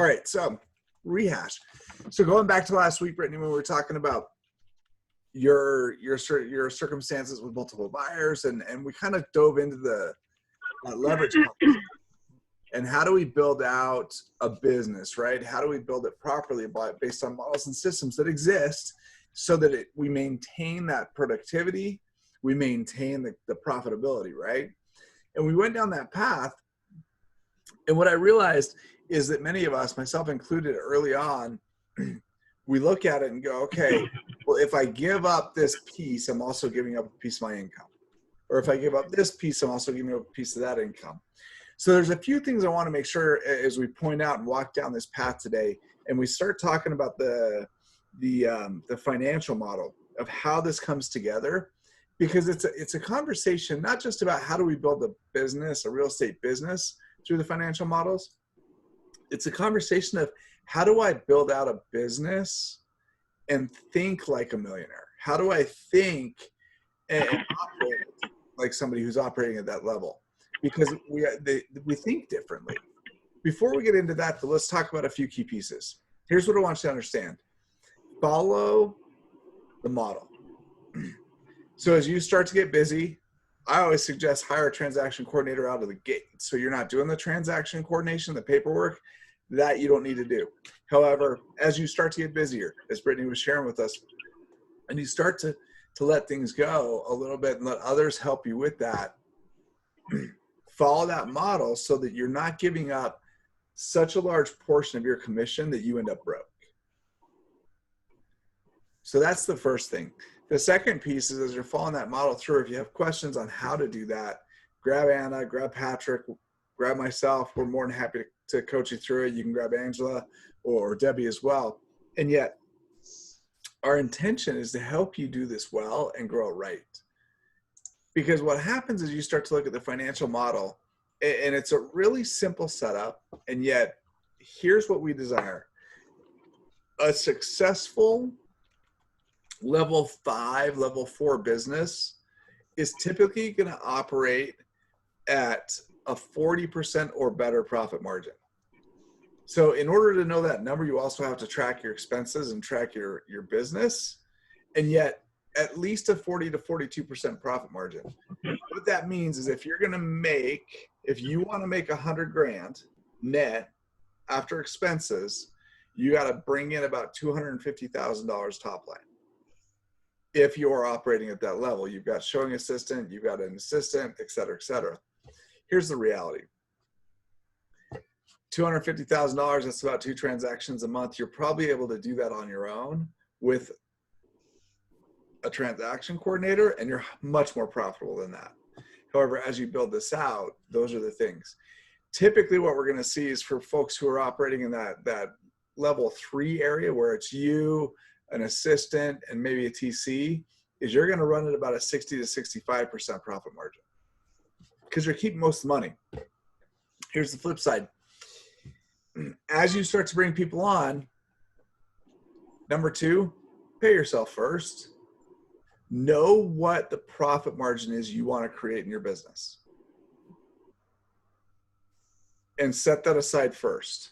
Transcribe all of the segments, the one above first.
All right, so rehash. So going back to last week, Brittany, when we were talking about your circumstances with multiple buyers, and we kind of dove into the leverage and how do we build out a business, right? How do we build it properly based on models and systems that exist so that we maintain that productivity, we maintain the profitability, right? And we went down that path. And what I realized is that many of us, myself included early on, we look at it and go, okay, well, if I give up this piece, I'm also giving up a piece of my income. Or if I give up this piece, I'm also giving up a piece of that income. So there's a few things I want to make sure as we point out and walk down this path today, and we start talking about the financial model of how this comes together, because it's a conversation not just about how do we build a business, a real estate business through the financial models. It's a conversation of how do I build out a business and think like a millionaire? How do I think and operate like somebody who's operating at that level? Because we think differently. Before we get into that, though, let's talk about a few key pieces. Here's what I want you to understand. Follow the model. So as you start to get busy, I always suggest hire a transaction coordinator out of the gate. So you're not doing the transaction coordination, the paperwork, that you don't need to do. However, as you start to get busier, as Brittany was sharing with us, and you start to let things go a little bit and let others help you with that, follow that model so that you're not giving up such a large portion of your commission that you end up broke. So that's the first thing. The second piece is as you're following that model through, if you have questions on how to do that, grab Anna, grab Patrick, grab myself. We're more than happy to coach you through it. You can grab Angela or Debbie as well. And yet our intention is to help you do this well and grow it right. Because what happens is you start to look at the financial model, and it's a really simple setup, and yet here's what we desire. A successful level 5, level 4 business is typically going to operate at a 40% or better profit margin. So in order to know that number, you also have to track your expenses and track your business, and yet at least a 40 to 42% profit margin. What that means is if you want to make 100 grand net after expenses, you got to bring in about $250,000 top line. If you're operating at that level, you've got showing assistant, you've got an assistant, et cetera, et cetera. Here's the reality. $250,000, that's about 2 transactions a month. You're probably able to do that on your own with a transaction coordinator, and you're much more profitable than that. However, as you build this out, those are the things. Typically what we're going to see is for folks who are operating in that level 3 area where it's you, an assistant, and maybe a TC, is you're going to run at about a 60 to 65% profit margin because you're keeping most of the money. Here's the flip side. As you start to bring people on, number 2, pay yourself first. Know what the profit margin is you want to create in your business and set that aside first.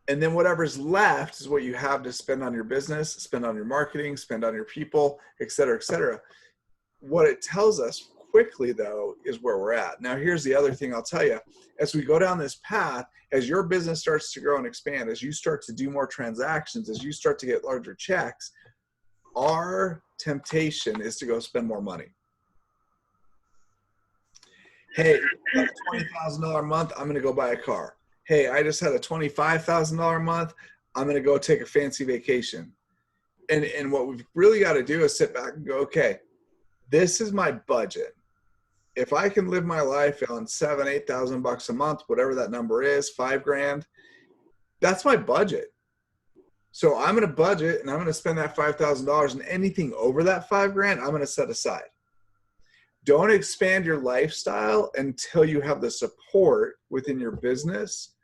And then whatever's left is what you have to spend on your business, spend on your marketing, spend on your people, et cetera, et cetera. What it tells us quickly, though, is where we're at. Now, here's the other thing I'll tell you. As we go down this path, as your business starts to grow and expand, as you start to do more transactions, as you start to get larger checks, our temptation is to go spend more money. Hey, I got a $20,000 a month, I'm going to go buy a car. Hey, I just had a $25,000 a month, I'm going to go take a fancy vacation. And what we've really got to do is sit back and go, okay, this is my budget. If I can live my life on $7,000, $8,000 a month, whatever that number is, $5 grand, that's my budget. So I'm going to budget and I'm going to spend that $5,000, and anything over that $5 grand, I'm going to set aside. Don't expand your lifestyle until you have the support within your business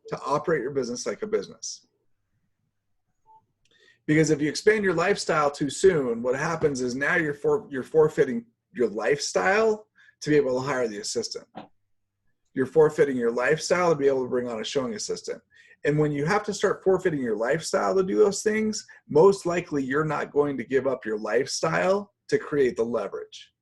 to operate your business like a business. Because if you expand your lifestyle too soon, what happens is now you're forfeiting your lifestyle to be able to hire the assistant. you're forfeiting your lifestyle to be able to bring on a showing assistant. And when you have to start forfeiting your lifestyle to do those things, most likely you're not going to give up your lifestyle to create the leverage.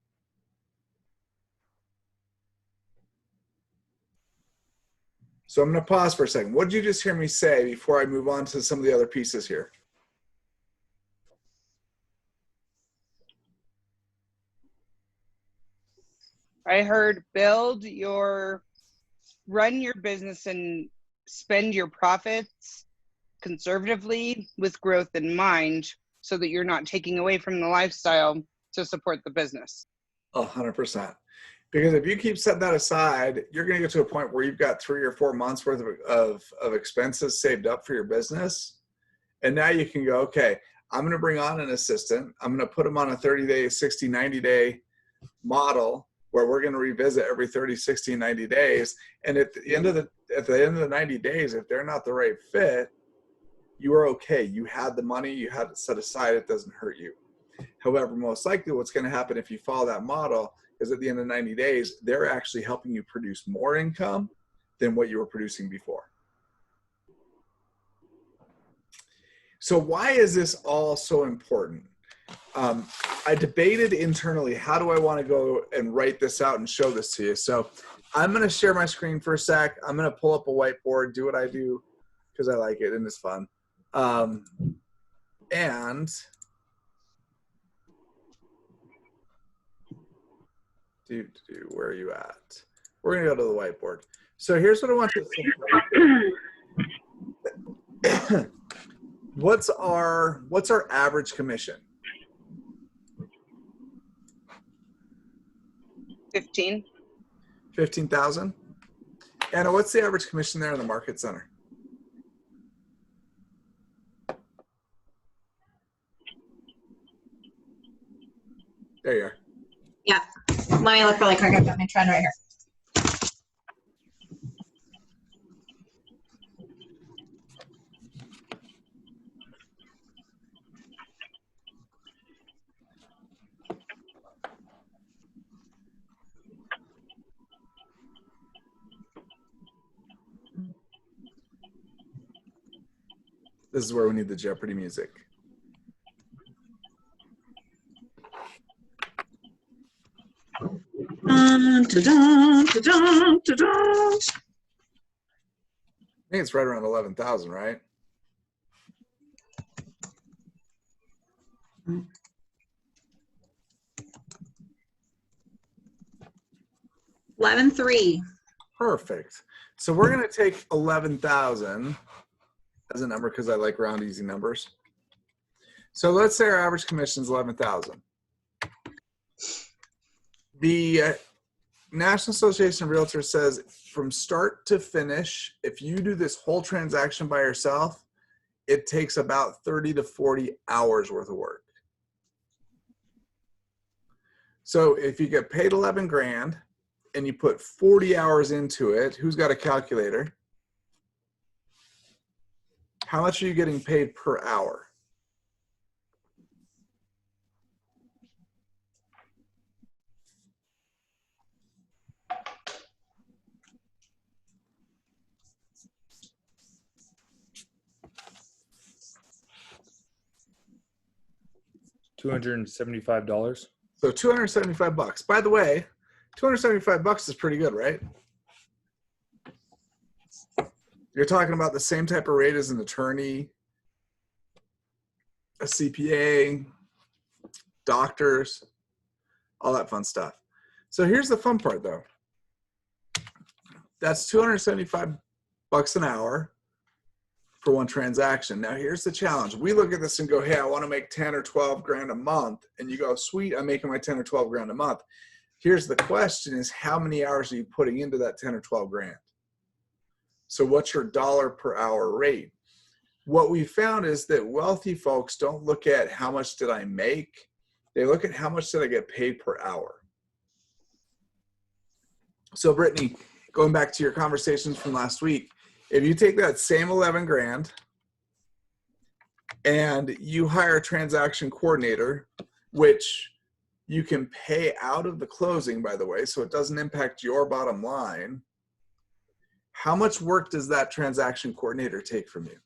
So I'm going to pause for a second. What did you just hear me say before I move on to some of the other pieces here? I heard run your business and spend your profits conservatively with growth in mind so that you're not taking away from the lifestyle to support the business. 100%. Because if you keep setting that aside, you're going to get to a point where you've got 3 or 4 months worth of expenses saved up for your business. And now you can go, okay, I'm going to bring on an assistant. I'm going to put them on a 30-day, 60, 90-day model where we're going to revisit every 30, 60, 90 days. And at the end of the 90 days, if they're not the right fit, you are okay. You had the money, you had it set aside, it doesn't hurt you. However, most likely what's going to happen if you follow that model is at the end of 90 days, they're actually helping you produce more income than what you were producing before. So why is this all so important? I debated internally, how do I want to go and write this out and show this to you? So I'm going to share my screen for a sec. I'm going to pull up a whiteboard, do what I do because I like it and it's fun. And where are you at? We're going to go to the whiteboard. So here's what I want you to think. What's our average commission? 15,000. Anna, what's the average commission there in the market center? There you are. Yeah. Let me look really quick. I've got my trend right here. This is where we need the Jeopardy music. I think it's right around 11,000, right? $11,300. Perfect. So we're going to take 11,000 as a number because I like round easy numbers. So let's say our average commission is 11,000. The National Association of Realtors says from start to finish, if you do this whole transaction by yourself, it takes about 30 to 40 hours worth of work. So if you get paid 11 grand and you put 40 hours into it, who's got a calculator? How much are you getting paid per hour? $275. So 275 bucks. By the way, 275 bucks is pretty good, right? You're talking about the same type of rate as an attorney, a CPA, doctors, all that fun stuff. So here's the fun part though. That's 275 bucks an hour for one transaction. Now here's the challenge. We look at this and go, hey, I want to make 10 or 12 grand a month. And you go, sweet, I'm making my 10 or 12 grand a month. Here's the question is how many hours are you putting into that 10 or 12 grand? So what's your dollar per hour rate? What we found is that wealthy folks don't look at how much did I make. They look at how much did I get paid per hour. So Brittany, going back to your conversations from last week, if you take that same 11 grand and you hire a transaction coordinator, which you can pay out of the closing, by the way, so it doesn't impact your bottom line. How much work does that transaction coordinator take from you?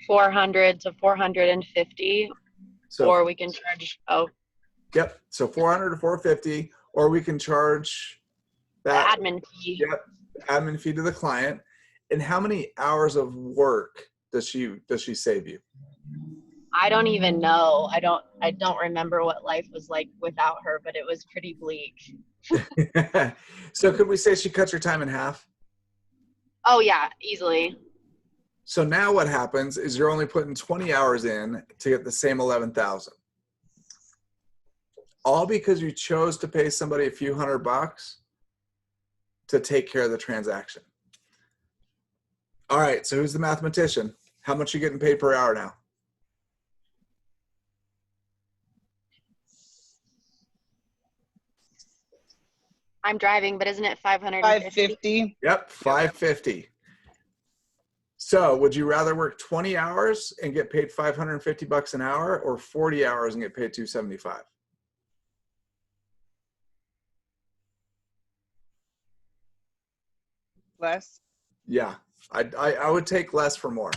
400 to 450, So, or we can charge, yep. So 400 to 450, or we can charge the that. admin fee. Yep. Admin fee to the client. And how many hours of work does she save you? I don't even know. I don't remember what life was like without her, but it was pretty bleak. So could we say she cuts your time in half? Oh yeah, easily. So now what happens is you're only putting 20 hours in to get the same 11,000. All because you chose to pay somebody a few $100 to take care of the transaction. All right, so who's the mathematician? How much are you getting paid per hour now? I'm driving, but isn't it 550? 550. Yep, 550. So would you rather work 20 hours and get paid $550 an hour, or 40 hours and get paid $275? Less. Yeah, I would take less for more.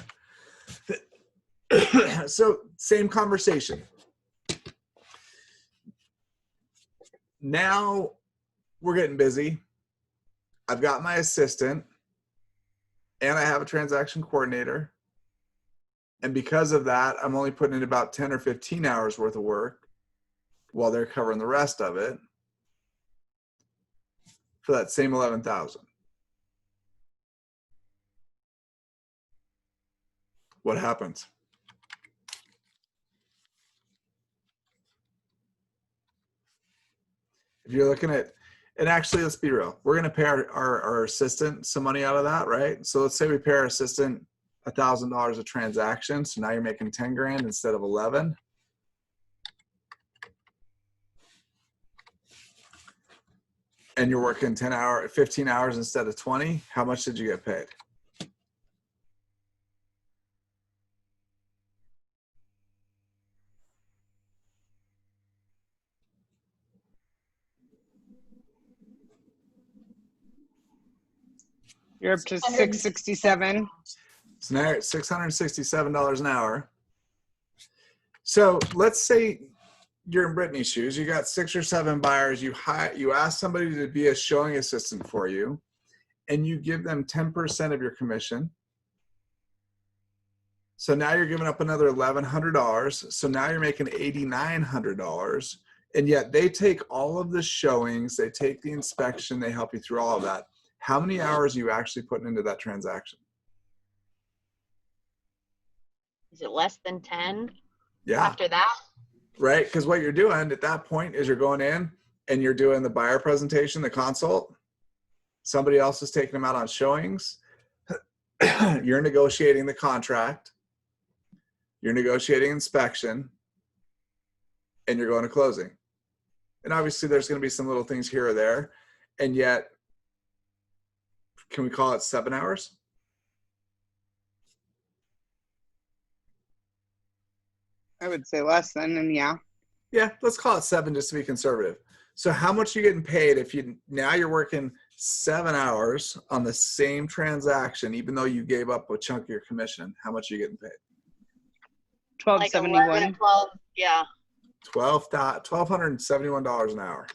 So same conversation. Now we're getting busy. I've got my assistant and I have a transaction coordinator. And because of that, I'm only putting in about 10 or 15 hours worth of work while they're covering the rest of it for that same 11,000. What happens? If you're looking at, and actually, let's be real, we're going to pay our assistant some money out of that, right? So let's say we pay our assistant $1,000 a transaction. So now you're making 10 grand instead of 11. And you're working 15 hours instead of 20. How much did you get paid? You're up to 667. So now you're at $667 an hour. So let's say you're in Brittany's shoes. You got 6 or 7 buyers. You ask somebody to be a showing assistant for you, and you give them 10% of your commission. So now you're giving up another $1,100. So now you're making $8,900. And yet they take all of the showings, they take the inspection, they help you through all of that. How many hours are you actually putting into that transaction? Is it less than 10? Yeah. After that? Right? Because what you're doing at that point is you're going in and you're doing the buyer presentation, the consult. Somebody else is taking them out on showings. You're negotiating the contract. You're negotiating inspection. And you're going to closing. And obviously there's going to be some little things here or there. And yet, can we call it 7 hours? I would say less than, and yeah. Yeah, let's call it 7 just to be conservative. So how much are you getting paid if now you're working 7 hours on the same transaction, even though you gave up a chunk of your commission? How much are you getting paid? 1271. Like 12, yeah. $1,271 an hour.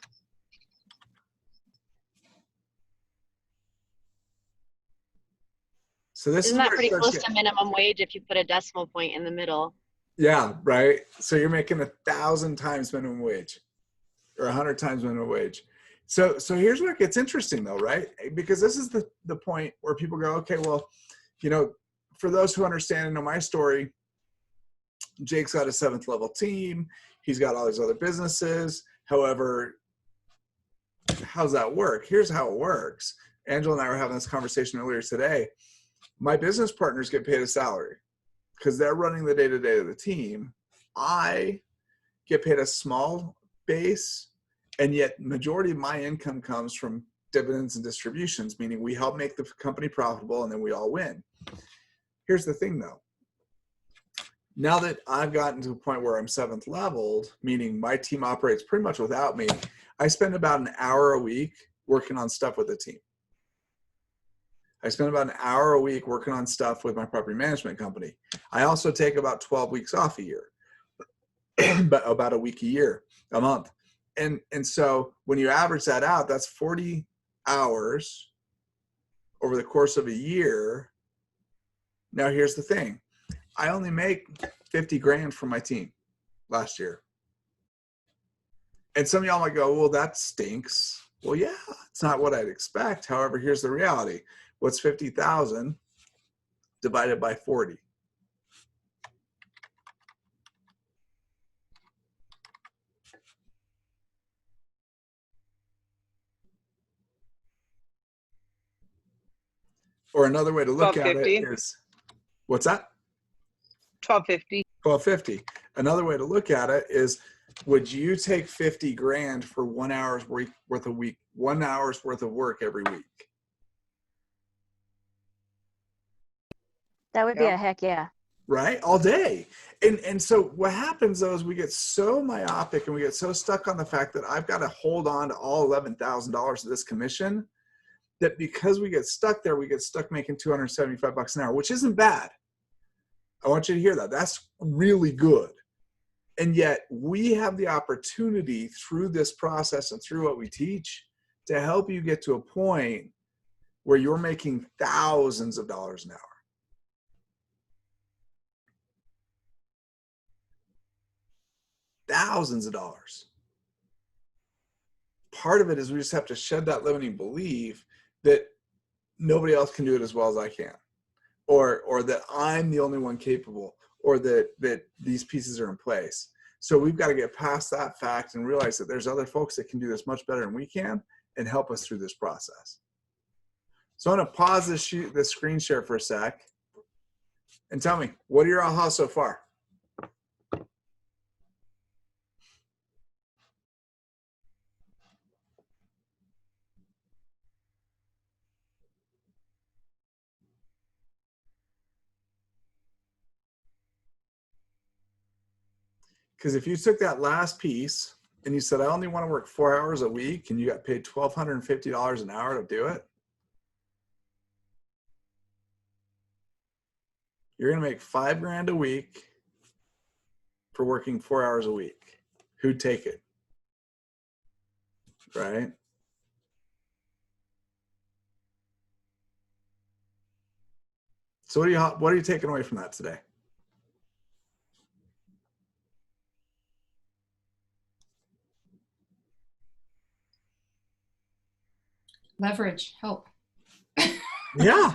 So this Isn't is that where pretty it starts close to minimum wage if you put a decimal point in the middle? Yeah, right. So you're making 1,000 times minimum wage, or 100 times minimum wage. So here's where it gets interesting, though, right? Because this is the point where people go, okay, well, for those who understand and know my story, Jake's got a 7th level team. He's got all these other businesses. However, how's that work? Here's how it works. Angela and I were having this conversation earlier today. My business partners get paid a salary because they're running the day-to-day of the team. I get paid a small base, and yet majority of my income comes from dividends and distributions, meaning we help make the company profitable and then we all win. Here's the thing though. Now that I've gotten to a point where I'm 7th leveled, meaning my team operates pretty much without me, I spend about an hour a week working on stuff with the team. I spend about an hour a week working on stuff with my property management company. I also take about 12 weeks off a year, but about a week a month. And so when you average that out, that's 40 hours over the course of a year. Now, here's the thing. I only make 50 grand from my team last year. And some of y'all might go, well, that stinks. Well, yeah, it's not what I'd expect. However, here's the reality. What's 50,000 divided by 40? Or another way to look at it 1250. is, what's that? 1250. 1250. Another way to look at it is, would you take 50 grand for 1 hour's worth of week, 1 hour's worth of work every week? That would be Yeah. a heck yeah. Right? All day. And so what happens though is we get so myopic and we get so stuck on the fact that I've got to hold on to all $11,000 of this commission, that because we get stuck there, we get stuck making $275 an hour, which isn't bad. I want you to hear that. That's really good. And yet we have the opportunity through this process and through what we teach to help you get to a point where you're making thousands of dollars an hour. Thousands of dollars. Part of it is we just have to shed that limiting belief that nobody else can do it as well as I can, or that I'm the only one capable, or that these pieces are in place. So we've got to get past that fact and realize that there's other folks that can do this much better than we can and help us through this process. So I'm going to pause this screen share for a sec and tell me, what are your aha so far? Because if you took that last piece and you said, I only want to work 4 hours a week, and you got paid $1,250 an hour to do it, you're going to make $5 grand a week for working 4 hours a week. Who'd take it? Right? So what are you taking away from that today? Leverage, help. Yeah.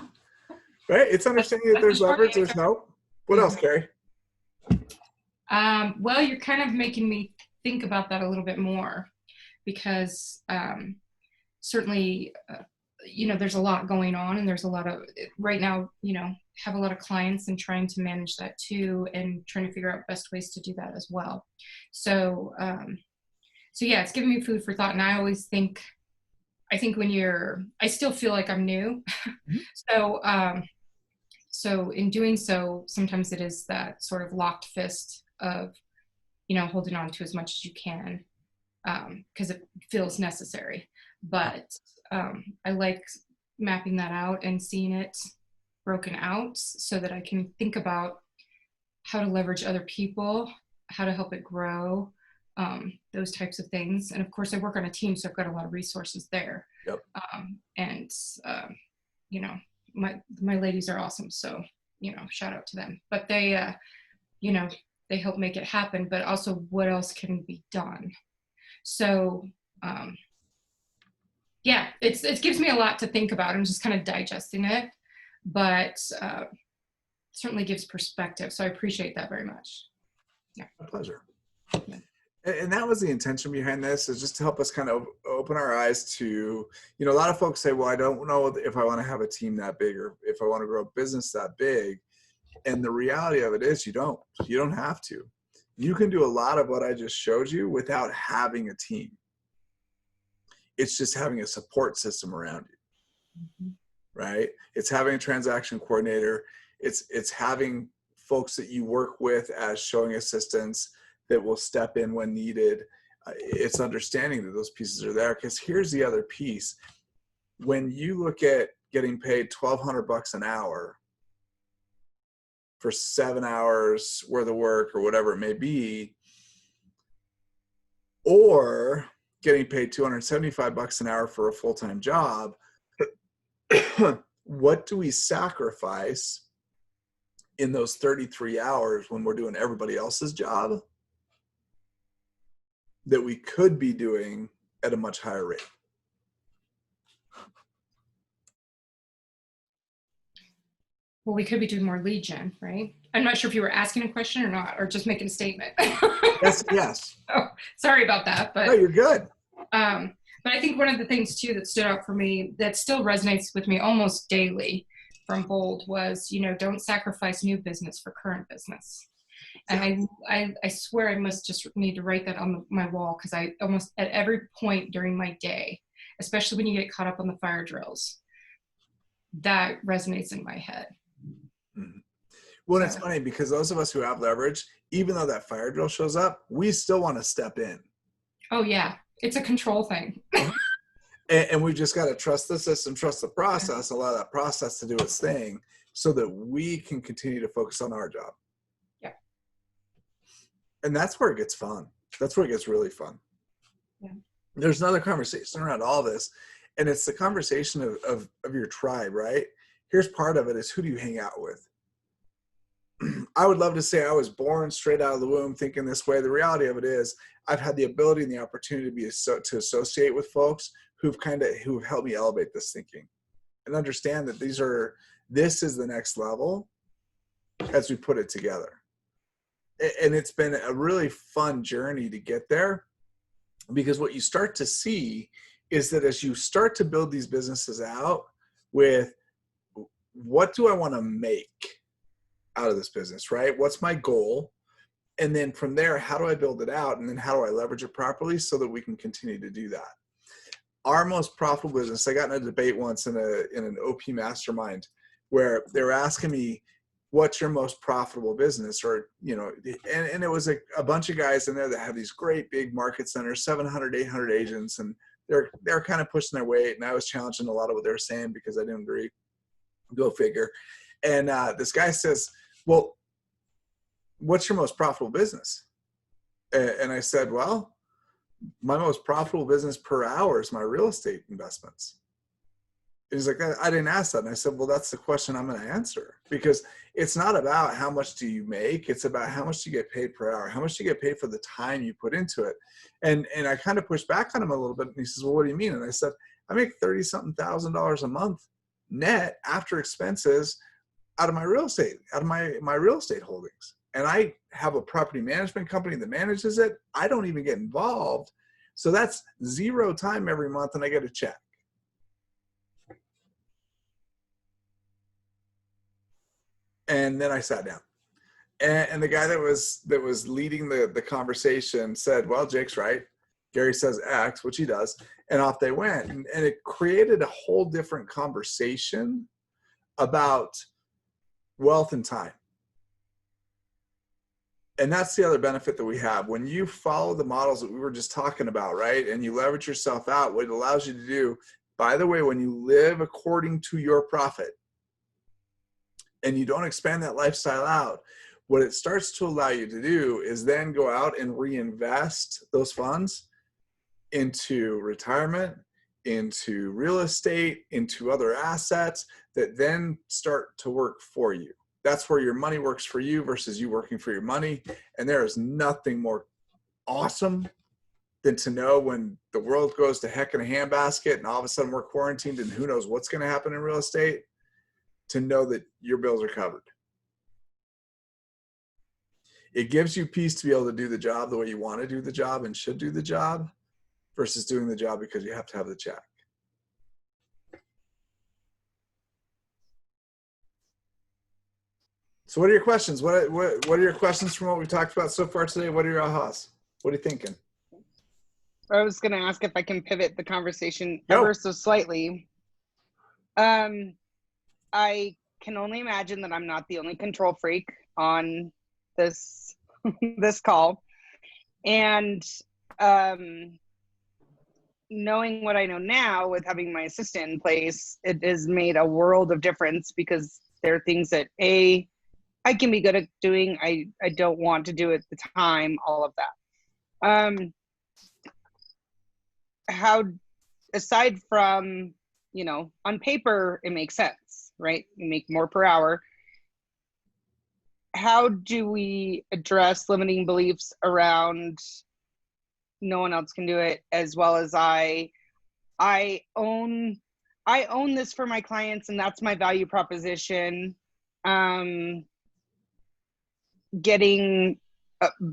Right? It's understanding that there's leverage, there's help. What else, Carrie? Well, you're kind of making me think about that a little bit more, because certainly, there's a lot going on, and there's a lot of, right now, have a lot of clients and trying to manage that too, and trying to figure out best ways to do that as well. So yeah, it's giving me food for thought. And I always think, I still feel like I'm new. So in doing so, sometimes it is that sort of locked fist of, holding on to as much as you can, because it feels necessary. But I like mapping that out and seeing it broken out so that I can think about how to leverage other people, how to help it grow, those types of things. And of course, I work on a team, so I've got a lot of resources there. Yep. My ladies are awesome, so shout out to them. But they they help make it happen. But also, what else can be done? So yeah, it gives me a lot to think about. I'm just kind of digesting it, but certainly gives perspective. So I appreciate that very much. Yeah. My pleasure. Yeah. And that was the intention behind this, is just to help us kind of open our eyes to, a lot of folks say, well, I don't know if I want to have a team that big, or if I want to grow a business that big. And the reality of it is you don't have to. You can do a lot of what I just showed you without having a team. It's just having a support system around you, right? It's having a transaction coordinator. It's having folks that you work with as showing assistance that will step in when needed. It's understanding that those pieces are there, because here's the other piece. When you look at getting paid $1,200 an hour for 7 hours worth of work or whatever it may be, or getting paid $275 an hour for a full-time job, what do we sacrifice in those 33 hours when we're doing everybody else's job that we could be doing at a much higher rate? Well, we could be doing more lead gen, right? I'm not sure if you were asking a question or not, or just making a statement. Yes. Oh, sorry about that, but No, you're good. but I think one of the things too that stood out for me that still resonates with me almost daily from Bold was, don't sacrifice new business for current business. And I swear I must just need to write that on my wall, because I almost at every point during my day, especially when you get caught up on the fire drills, that resonates in my head. Mm-hmm. Well, it's funny because those of us who have leverage, even though that fire drill shows up, we still want to step in. Oh yeah, it's a control thing. And we've just got to trust the system, trust the process, allow that process to do its thing so that we can continue to focus on our job. Yeah. And that's where it gets fun. That's where it gets really fun. Yeah. There's another conversation around all this, and it's the conversation of your tribe, right? Here's part of it is, who do you hang out with? I would love to say I was born straight out of the womb thinking this way. The reality of it is I've had the ability and the opportunity to associate with folks who've helped me elevate this thinking and understand that this is the next level as we put it together. And it's been a really fun journey to get there, because what you start to see is that as you start to build these businesses out with, what do I want to make out of this business, right? What's my goal? And then from there, how do I build it out? And then how do I leverage it properly so that we can continue to do that? Our most profitable business, I got in a debate once in an OP mastermind where they were asking me, what's your most profitable business? Or, and it was a bunch of guys in there that have these great big market centers, 700, 800 agents, and they're kind of pushing their weight. And I was challenging a lot of what they were saying because I didn't agree. Go figure. And this guy says, well, what's your most profitable business? And I said, well, my most profitable business per hour is my real estate investments. And he's like, I didn't ask that. And I said, well, that's the question I'm going to answer, because it's not about how much do you make. It's about how much do you get paid per hour? How much do you get paid for the time you put into it? And I kind of pushed back on him a little bit. And he says, well, what do you mean? And I said, I make $30-something thousand a month net after expenses out of my real estate, out of my real estate holdings. And I have a property management company that manages it. I don't even get involved. So that's zero time every month, and I get a check. And then I sat down. And the guy that was leading the conversation said, well, Jake's right. Gary says X, which he does. And off they went. And it created a whole different conversation about wealth and time. And that's the other benefit that we have. When you follow the models that we were just talking about, right, and you leverage yourself out, what it allows you to do, by the way, when you live according to your profit and you don't expand that lifestyle out, what it starts to allow you to do is then go out and reinvest those funds into retirement, into real estate, into other assets that then start to work for you. That's where your money works for you versus you working for your money. And there is nothing more awesome than to know when the world goes to heck in a handbasket and all of a sudden we're quarantined and who knows what's going to happen in real estate, to know that your bills are covered. It gives you peace to be able to do the job the way you want to do the job and should do the job versus doing the job because you have to have the check. So what are your questions? What are your questions from what we've talked about so far today? What are your ahas? What are you thinking? I was going to ask if I can pivot the conversation ever so slightly. I can only imagine that I'm not the only control freak on this this call. And knowing what I know now with having my assistant in place, it has made a world of difference because there are things that I can be good at doing. I don't want to do at the time, all of that. How, aside from, you know, on paper, it makes sense, right? You make more per hour. How do we address limiting beliefs around no one else can do it as well as I own this for my clients, and that's my value proposition. Being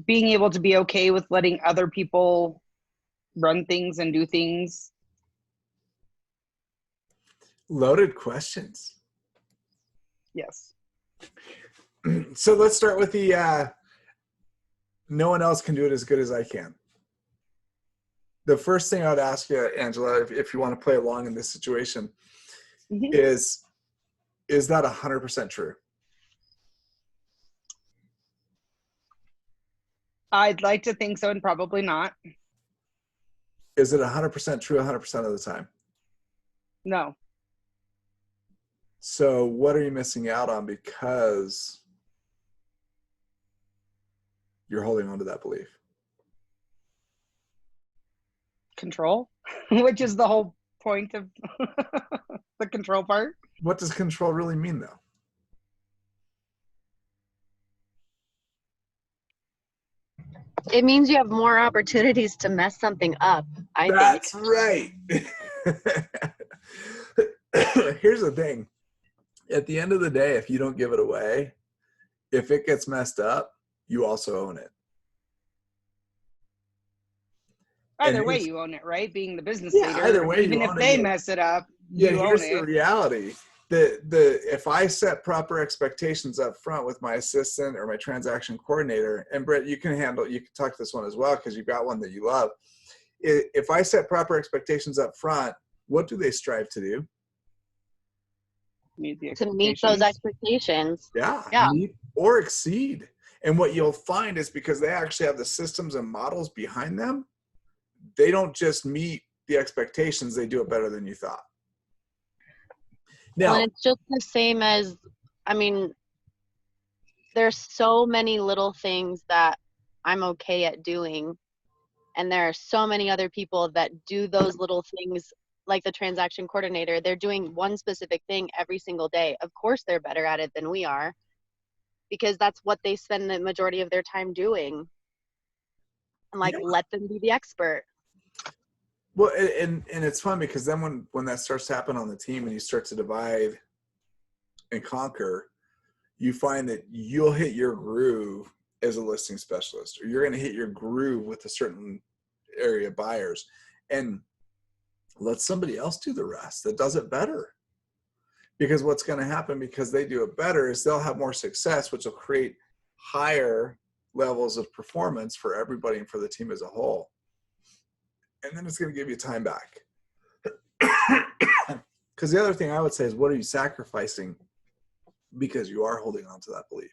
able to be okay with letting other people run things and do things. Loaded questions. Yes. So let's start with the no one else can do it as good as I can. The first thing I would ask you, Angela, if you want to play along in this situation, Mm-hmm. is that 100% true? I'd like to think so, and probably not. Is it 100% true 100% of the time? No. So what are you missing out on because you're holding on to that belief? Control, which is the whole point of the control part. What does control really mean, though? It means you have more opportunities to mess something up, I think. That's right. Here's the thing. At the end of the day, if you don't give it away, if it gets messed up, you also own it. Either way, you own it, right? Being the business Yeah, leader, either way, even you if own they it. mess it up, Yeah, you here's own the it. reality. If I set proper expectations up front with my assistant or my transaction coordinator, and Britt, you can talk to this one as well because you've got one that you love. If I set proper expectations up front, what do they strive to do? To meet those expectations. Yeah, Yeah. meet or exceed. And what you'll find is because they actually have the systems and models behind them, they don't just meet the expectations, they do it better than you thought. Now, Well, it's just the same as, I mean, there's so many little things that I'm okay at doing. And there are so many other people that do those little things, like the transaction coordinator. They're doing one specific thing every single day. Of course, they're better at it than we are because that's what they spend the majority of their time doing. And let them be the expert. Well, and it's fun because then when that starts to happen on the team and you start to divide and conquer, you find that you'll hit your groove as a listing specialist, or you're going to hit your groove with a certain area of buyers, and let somebody else do the rest that does it better. Because what's going to happen because they do it better is they'll have more success, which will create higher levels of performance for everybody and for the team as a whole. And then it's going to give you time back. Because the other thing I would say is, what are you sacrificing because you are holding on to that belief?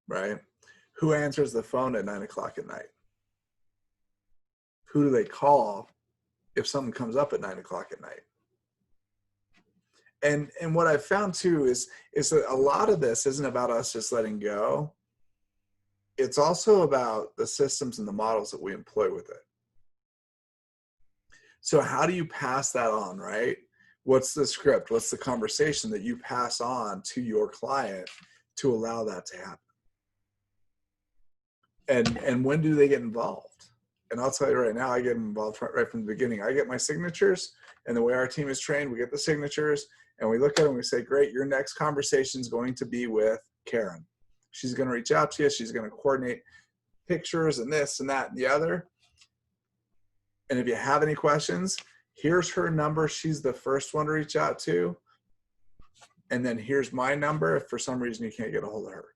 Right? Who answers the phone at 9 o'clock at night? Who do they call if something comes up at 9 o'clock at night? And what I've found too is that a lot of this isn't about us just letting go. It's also about the systems and the models that we employ with it. So how do you pass that on, right? What's the script? What's the conversation that you pass on to your client to allow that to happen? And when do they get involved? And I'll tell you right now, I get involved right from the beginning. I get my signatures, and the way our team is trained, we get the signatures, and we look at them and we say, great, your next conversation is going to be with Karen. She's going to reach out to you. She's going to coordinate pictures and this and that and the other. And if you have any questions, here's her number. She's the first one to reach out to. And then here's my number if for some reason you can't get a hold of her.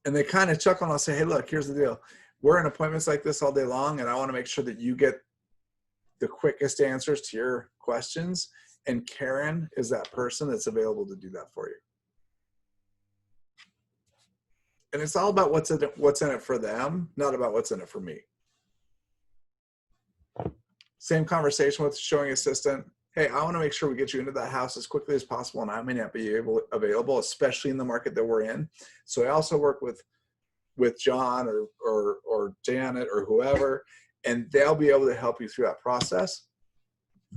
And they kind of chuckle and I'll say, hey, look, here's the deal. We're in appointments like this all day long, and I want to make sure that you get the quickest answers to your questions. And Karen is that person that's available to do that for you. And it's all about what's in it for them, not about what's in it for me. Same conversation with the showing assistant. Hey, I want to make sure we get you into that house as quickly as possible, and I may not be available, especially in the market that we're in. So I also work with John or Janet or whoever, and they'll be able to help you through that process.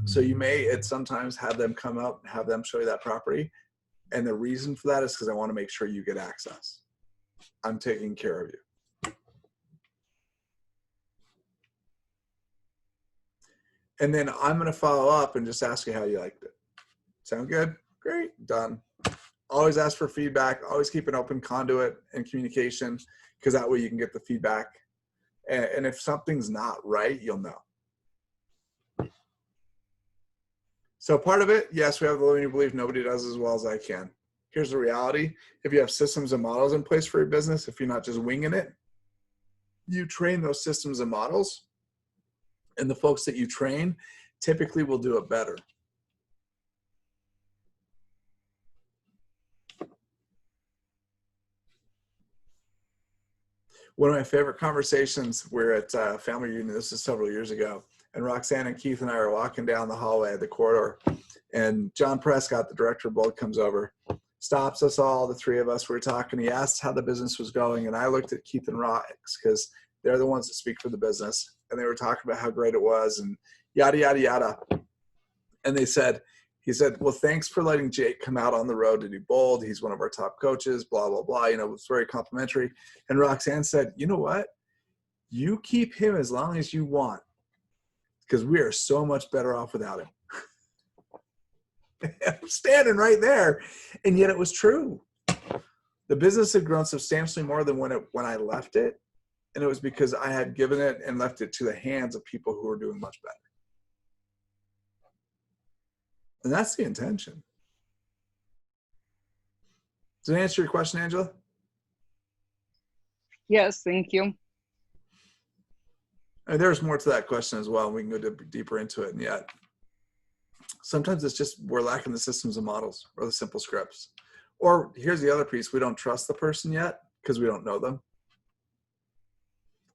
So you may sometimes have them come out and have them show you that property. And the reason for that is because I want to make sure you get access. I'm taking care of you. And then I'm going to follow up and just ask you how you liked it. Sound good? Great. Done. Always ask for feedback. Always keep an open conduit and communication, because that way you can get the feedback. And if something's not right, you'll know. So part of it, yes, we have the limiting belief nobody does as well as I can. Here's the reality. If you have systems and models in place for your business, if you're not just winging it, you train those systems and models, and the folks that you train typically will do it better. One of my favorite conversations, we're at a family reunion, this is several years ago, and Roxanne and Keith and I are walking down the hallway, the corridor, and John Prescott, the director of Bold, comes over, stops us all, the three of us, we're talking, he asked how the business was going, and I looked at Keith and Rox, because they're the ones that speak for the business, and they were talking about how great it was, and yada, yada, yada. And he said, well, thanks for letting Jake come out on the road to do Bold. He's one of our top coaches, blah, blah, blah. You know, it was very complimentary. And Roxanne said, you know what? You keep him as long as you want, because we are so much better off without him. I'm standing right there. And yet it was true. The business had grown substantially more than when I left it. And it was because I had given it and left it to the hands of people who were doing much better. And that's the intention. Does that answer your question, Angela? Yes, thank you. And there's more to that question as well. We can go deeper into it. And yet, sometimes it's just we're lacking the systems and models or the simple scripts. Or here's the other piece. We don't trust the person yet because we don't know them.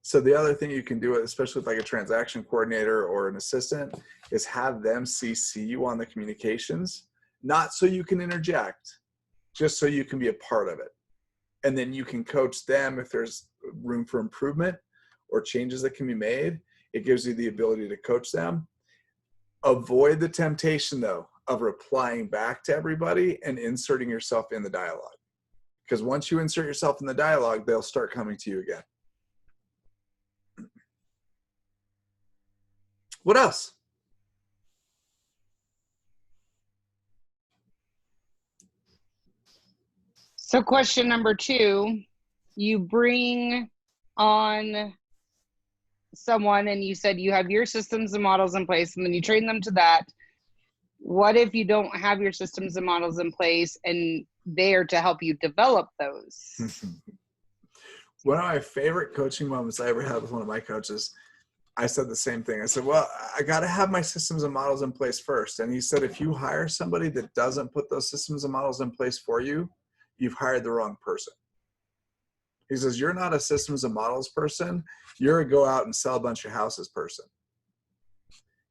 So the other thing you can do, especially with like a transaction coordinator or an assistant, is have them CC you on the communications, not so you can interject, just so you can be a part of it. And then you can coach them if there's room for improvement or changes that can be made. It gives you the ability to coach them. Avoid the temptation, though, of replying back to everybody and inserting yourself in the dialogue. Because once you insert yourself in the dialogue, they'll start coming to you again. What else? So question number 2, you bring on someone and you said you have your systems and models in place and then you train them to that. What if you don't have your systems and models in place and they are to help you develop those? One of my favorite coaching moments I ever had with one of my coaches, I said the same thing. I said, well, I got to have my systems and models in place first. And he said, if you hire somebody that doesn't put those systems and models in place for you, you've hired the wrong person. He says, you're not a systems and models person. You're a go out and sell a bunch of houses person.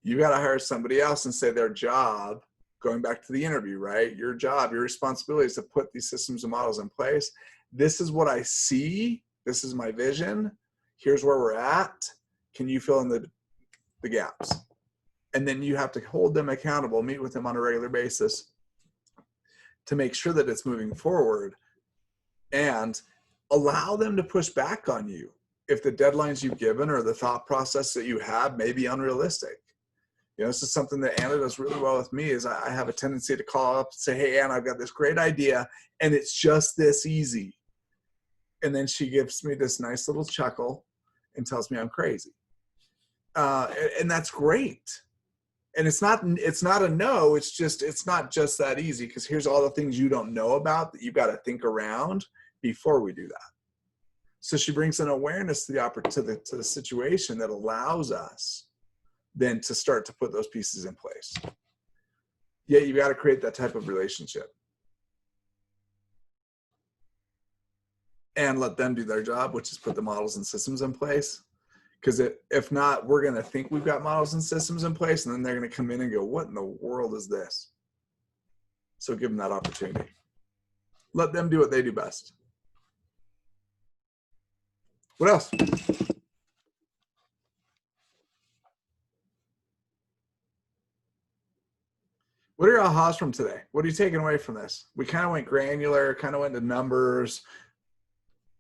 You got to hire somebody else and say their job, going back to the interview, right? Your job, your responsibility is to put these systems and models in place. This is what I see. This is my vision. Here's where we're at. Can you fill in the gaps? And then you have to hold them accountable, meet with them on a regular basis to make sure that it's moving forward, and allow them to push back on you if the deadlines you've given or the thought process that you have may be unrealistic. You know, this is something that Anna does really well with me, is I have a tendency to call up and say, hey, Anna, I've got this great idea and it's just this easy. And then she gives me this nice little chuckle and tells me I'm crazy. And that's great. And it's not a no, it's not just that easy, because here's all the things you don't know about that you've got to think around before we do that. So she brings an awareness to the situation that allows us then to start to put those pieces in place. Yet you got to create that type of relationship. and let them do their job, which is put the models and systems in place. Because if not, we're going to think we've got models and systems in place, and then they're going to come in and go, what in the world is this? So give them that opportunity. Let them do what they do best. What else? What are your ahas from today? What are you taking away from this? We kind of went granular, kind of went to numbers,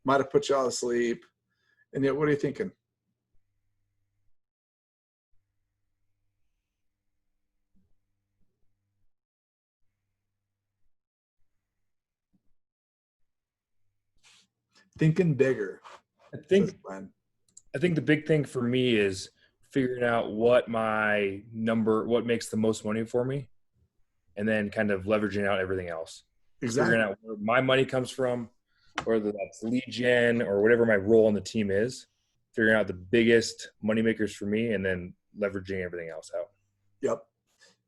might have put you all to sleep. And yet, what are you thinking? Thinking bigger. I think says Glenn. I think the big thing for me is figuring out what makes the most money for me, and then kind of leveraging out everything else. Exactly. Figuring out where my money comes from, whether that's lead gen or whatever my role on the team is, figuring out the biggest money makers for me, and then leveraging everything else out. Yep.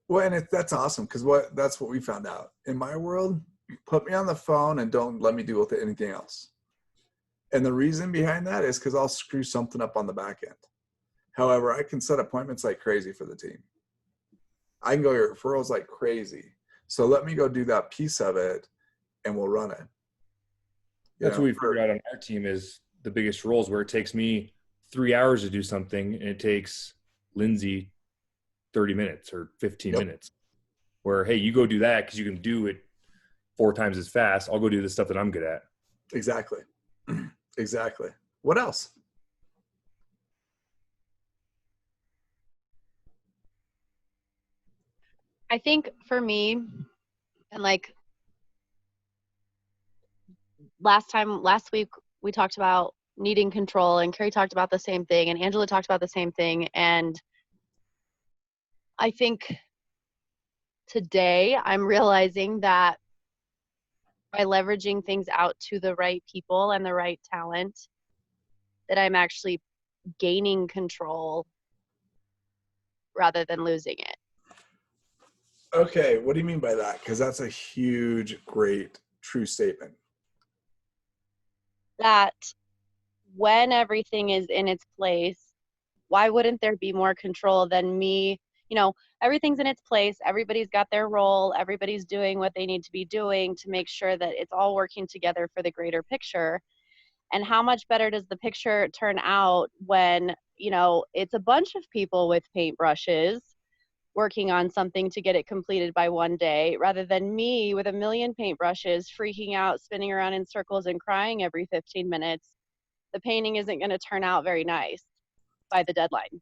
Well, and that's awesome, because that's what we found out. In my world, put me on the phone and don't let me deal with anything else. And the reason behind that is because I'll screw something up on the back end. However, I can set appointments like crazy for the team. I can go your referrals like crazy. So let me go do that piece of it, and we'll run it. That's what we figured out on our team is the biggest roles, where it takes me 3 hours to do something and it takes Lindsay 30 minutes or 15 minutes. Where, hey, you go do that because you can do it 4 times as fast. I'll go do the stuff that I'm good at. Exactly. Exactly. What else? I think for me, and like last week, we talked about needing control, and Carrie talked about the same thing, and Angela talked about the same thing. And I think today I'm realizing that by leveraging things out to the right people and the right talent, that I'm actually gaining control rather than losing it. Okay, what do you mean by that? Because that's a huge, great, true statement. That when everything is in its place, why wouldn't there be more control than me? You know, everything's in its place. Everybody's got their role. Everybody's doing what they need to be doing to make sure that it's all working together for the greater picture. And how much better does the picture turn out when, you know, it's a bunch of people with paintbrushes working on something to get it completed by one day, rather than me with a million paintbrushes freaking out, spinning around in circles and crying every 15 minutes. The painting isn't going to turn out very nice by the deadline.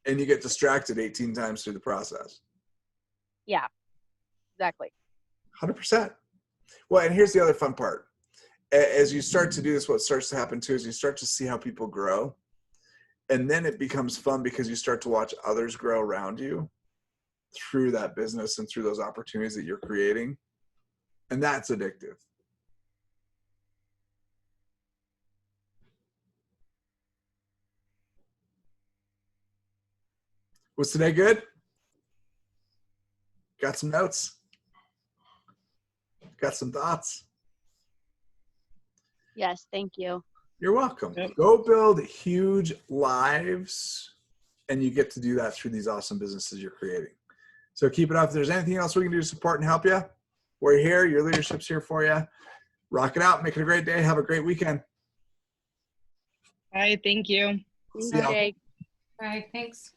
And you get distracted 18 times through the process. Yeah, exactly. 100%. Well, and here's the other fun part. As you start to do this, what starts to happen too is you start to see how people grow. And then it becomes fun because you start to watch others grow around you through that business and through those opportunities that you're creating. And that's addictive. Was today good? Got some notes? Got some thoughts? Yes, thank you. You're welcome. Yep. Go build huge lives, and you get to do that through these awesome businesses you're creating. So keep it up. If there's anything else we can do to support and help you, we're here. Your leadership's here for you. Rock it out. Make it a great day. Have a great weekend. All right, thank you. See ya. Jake. All right, thanks.